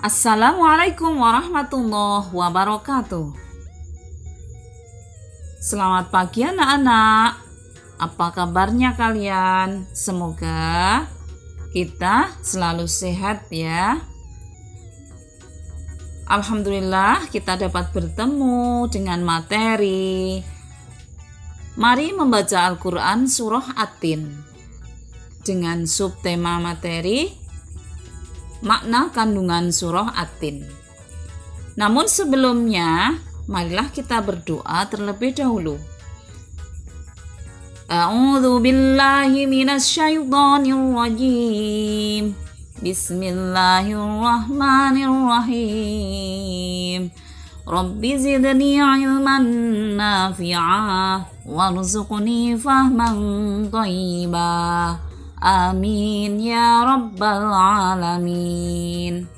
Assalamualaikum warahmatullahi wabarakatuh. Selamat pagi anak-anak. Apa kabarnya kalian? Semoga kita selalu sehat ya. Alhamdulillah kita dapat bertemu dengan materi. Mari membaca Al-Quran Surah At-Tin dengan subtema materi makna kandungan surah At-Tin. Namun sebelumnya, marilah kita berdoa terlebih dahulu. A'udzu billahi minasyaitonir rajim. Bismillahirrahmanirrahim. Rabbi zidni ilman nafi'a warzuqni fahman thayyiba. Amin ya rabbal alamin.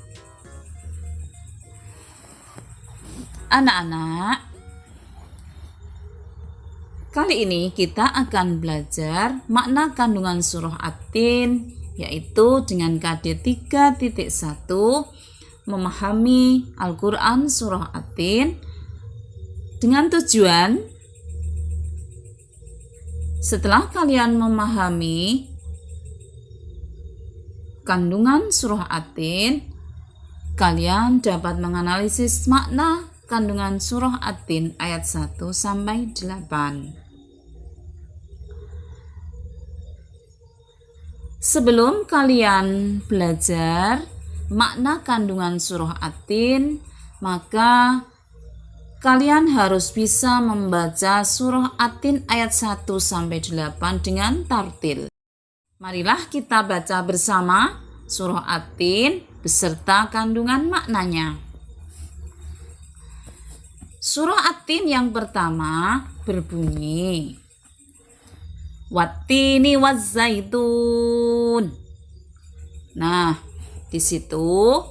Anak-anak, kali ini kita akan belajar makna kandungan surah At-Tin, yaitu dengan KD 3.1 memahami Al-Quran surah At-Tin dengan tujuan setelah kalian memahami kandungan surah At-Tin, kalian dapat menganalisis makna kandungan surah At-Tin ayat 1 sampai 8. Sebelum kalian belajar makna kandungan surah At-Tin, maka kalian harus bisa membaca surah At-Tin ayat 1 sampai 8 dengan tartil. Marilah kita baca bersama surah At-Tin beserta kandungan maknanya. Surah At-Tin yang pertama berbunyi, Wattini wazzaitun. Nah, di situ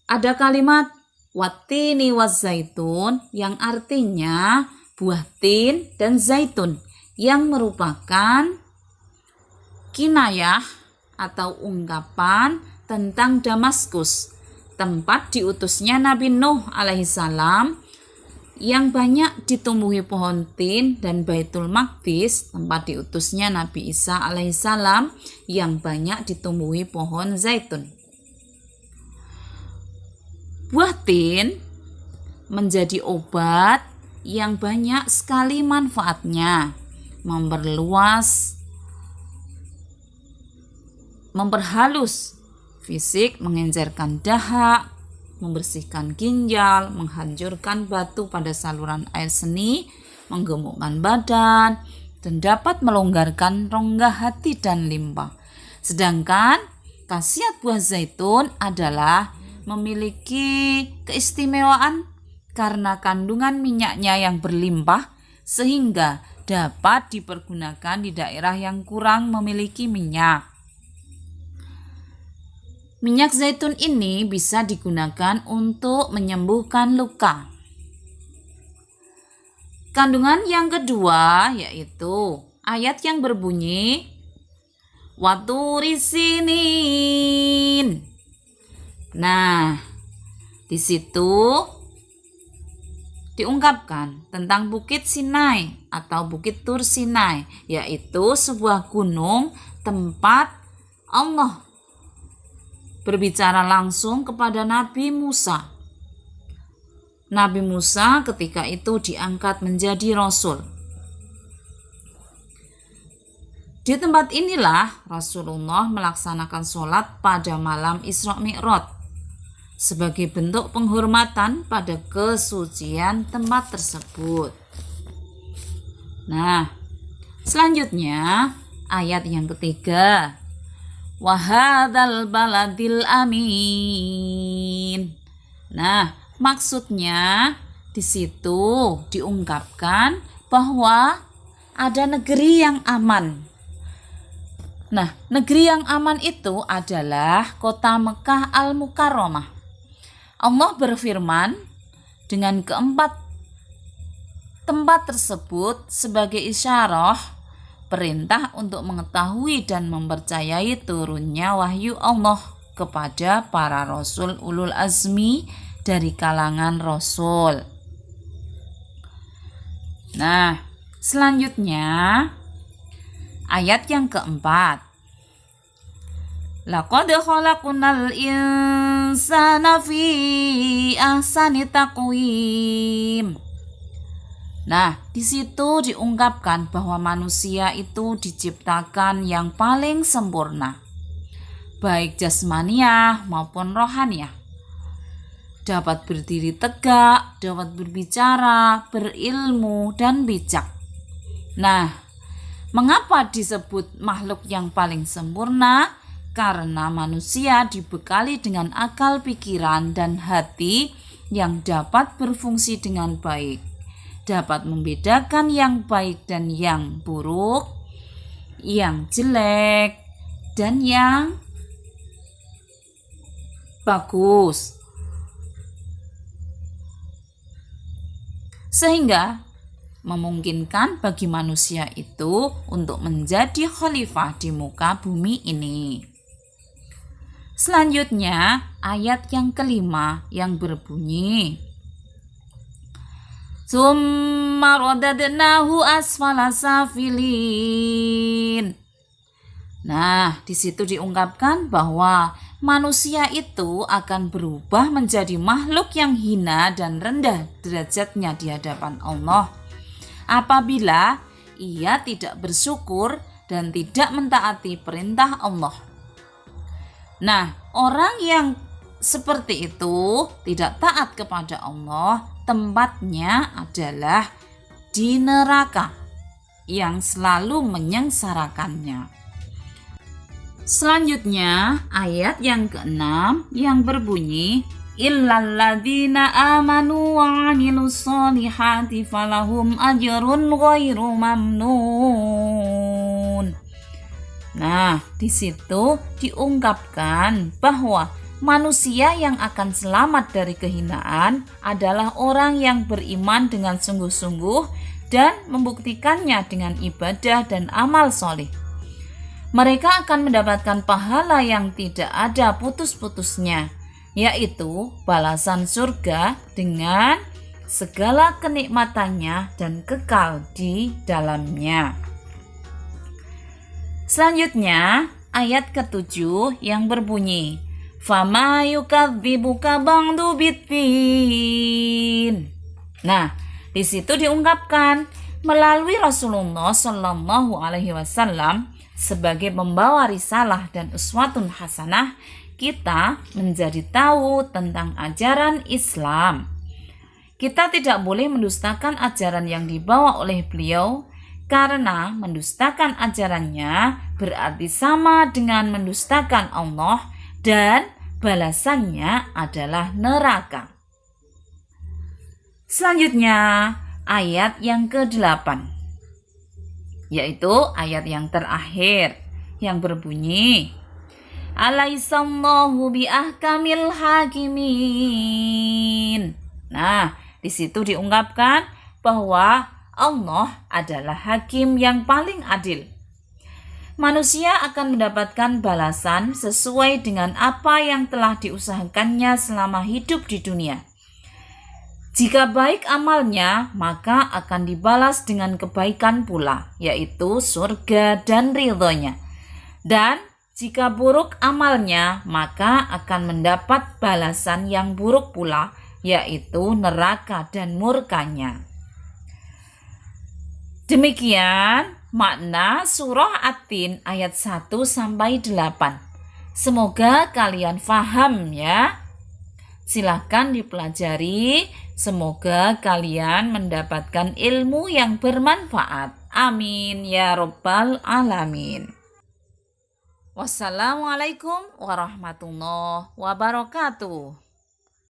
ada kalimat Wattini wazzaitun yang artinya buah tin dan zaitun, yang merupakan kinayah atau ungkapan tentang Damaskus, tempat diutusnya Nabi Nuh alaihissalam, yang banyak ditumbuhi pohon tin, dan Baitul Maqdis, tempat diutusnya Nabi Isa alaihissalam, yang banyak ditumbuhi pohon zaitun. Buah tin menjadi obat yang banyak sekali manfaatnya, memperhalus fisik, mengencerkan dahak, membersihkan ginjal, menghancurkan batu pada saluran air seni, menggemukkan badan, dan dapat melonggarkan rongga hati dan limpa. Sedangkan khasiat buah zaitun adalah memiliki keistimewaan karena kandungan minyaknya yang berlimpah, sehingga dapat dipergunakan di daerah yang kurang memiliki minyak. Minyak zaitun ini bisa digunakan untuk menyembuhkan luka. Kandungan yang kedua yaitu ayat yang berbunyi Waturi sinin. Nah, di situ diungkapkan tentang Bukit Sinai atau Bukit Tur Sinai, yaitu sebuah gunung tempat Allah berbicara langsung kepada Nabi Musa. Nabi Musa ketika itu diangkat menjadi rasul. Di tempat inilah Rasulullah melaksanakan sholat pada malam Isra Mi'raj sebagai bentuk penghormatan pada kesucian tempat tersebut. Nah, selanjutnya ayat yang ketiga, Wahadal baladil amin. Nah, maksudnya di situ diungkapkan bahwa ada negeri yang aman. Nah, negeri yang aman itu adalah kota Mekah Al-Mukarramah. Allah berfirman dengan keempat tempat tersebut sebagai isyarah perintah untuk mengetahui dan mempercayai turunnya wahyu Allah kepada para rasul ulul azmi dari kalangan rasul. Nah, selanjutnya ayat yang keempat. Laqad khalaqnal insana fi ahsani taqwim. Nah, di situ diungkapkan bahwa manusia itu diciptakan yang paling sempurna, baik jasmaniah maupun rohaniah. Dapat berdiri tegak, dapat berbicara, berilmu, dan bijak. Nah, mengapa disebut makhluk yang paling sempurna? Karena manusia dibekali dengan akal pikiran dan hati yang dapat berfungsi dengan baik, dapat membedakan yang baik dan yang buruk, yang jelek dan yang bagus. Sehingga memungkinkan bagi manusia itu untuk menjadi khalifah di muka bumi ini. Selanjutnya ayat yang kelima yang berbunyi, Summa radadnahu asfala safilin. Nah, di situ diungkapkan bahwa manusia itu akan berubah menjadi makhluk yang hina dan rendah derajatnya di hadapan Allah apabila ia tidak bersyukur dan tidak mentaati perintah Allah. Nah, orang yang seperti itu tidak taat kepada Allah, tempatnya adalah di neraka yang selalu menyengsarakannya. Selanjutnya ayat yang ke-6 yang berbunyi, illalladzina amanu wa 'amilus solihati falahum ajrun ghairu mamnun. Nah, di situ diungkapkan bahwa manusia yang akan selamat dari kehinaan adalah orang yang beriman dengan sungguh-sungguh dan membuktikannya dengan ibadah dan amal soleh. Mereka akan mendapatkan pahala yang tidak ada putus-putusnya, yaitu balasan surga dengan segala kenikmatannya dan kekal di dalamnya. Selanjutnya ayat ke-7 yang berbunyi, fama yukadzibuka ba'du biddin. Nah, di situ diungkapkan melalui Rasulullah Shallallahu Alaihi Wasallam sebagai pembawa risalah dan uswatun hasanah, kita menjadi tahu tentang ajaran Islam. Kita tidak boleh mendustakan ajaran yang dibawa oleh beliau, karena mendustakan ajarannya berarti sama dengan mendustakan Allah dan balasannya adalah neraka. Selanjutnya ayat yang ke-8, yaitu ayat yang terakhir yang berbunyi, alaisallahu biahkamil hakimin. Nah, di situ diungkapkan bahwa Allah adalah hakim yang paling adil. Manusia akan mendapatkan balasan sesuai dengan apa yang telah diusahakannya selama hidup di dunia. Jika baik amalnya, maka akan dibalas dengan kebaikan pula, yaitu surga dan ridhonya. Dan jika buruk amalnya, maka akan mendapat balasan yang buruk pula, yaitu neraka dan murkanya. Demikian makna surah At-Tin ayat 1-8. Semoga kalian faham ya. Silahkan dipelajari. Semoga kalian mendapatkan ilmu yang bermanfaat. Amin ya rabbal alamin. Wassalamualaikum warahmatullahi wabarakatuh.